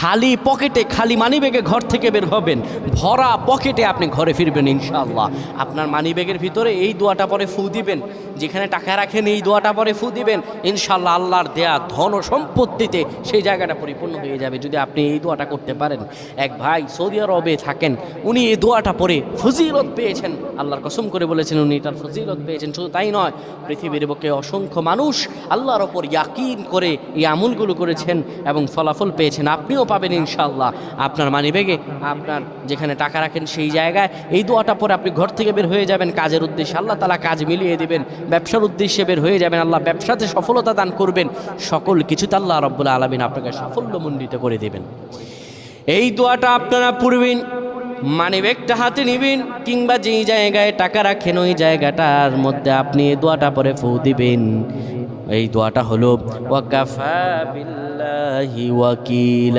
খালি পকেটে, খালি মানিব্যাগে ঘর থেকে বের হবেন, ভরা পকেটে আপনি ঘরে ফিরবেন ইনশাআল্লাহ। আপনার মানিব্যাগের ভিতরে এই দোয়াটা পরে ফু দিবেন, যেখানে টাকা রাখেন এই দোয়াটা পরে ফু দিবেন, ইনশাআল্লাহ আল্লাহর দেয়া ধন ও সম্পত্তিতে সেই জায়গাটা পরিপূর্ণ হয়ে যাবে যদি আপনি এই দোয়াটা করতে পারেন। এক ভাই সৌদি আরবে থাকেন, উনি এই দোয়াটা পরে ফজিলত পেয়েছেন, আল্লাহর কসম করে বলেছেন উনি এটার ফজিলত পেয়েছেন। শুধু তাই নয়, পৃথিবীর বুকে অসংখ্য মানুষ আল্লাহর ওপর ইয়াকিন করে এই আমলগুলো করেছেন এবং ফলাফল পেয়েছেন। আপনিও পাবেন ইনশাআল্লাহ। আপনার মানিব্যাগে, আপনার যেখানে টাকা রাখেন সেই জায়গায় এই দোয়াটা পরে আপনি ঘর থেকে বের হয়ে যাবেন কাজের উদ্দেশ্যে, আল্লাহ তাআলা কাজ মিলিয়ে দিবেন। ব্যবসার উদ্দেশ্যে বের হয়ে যাবেন, আল্লাহ ব্যবসাতে সফলতা দান করবেন। সকল কিছুতে আল্লাহ রাব্বুল আলামিন আপনাকে সাফল্যমণ্ডিত করে দেবেন। এই দোয়াটা আপনারা পড়বেন, মানিব্যাগটা হাতে নেবেন, কিংবা যেই জায়গায় টাকা রাখেন ওই জায়গাটার মধ্যে আপনি এই দোয়াটা পরে ফু দিবেন। এই দোয়াটা হলো ওয়াকাফা বিল্লাহি ওয়াকিলা।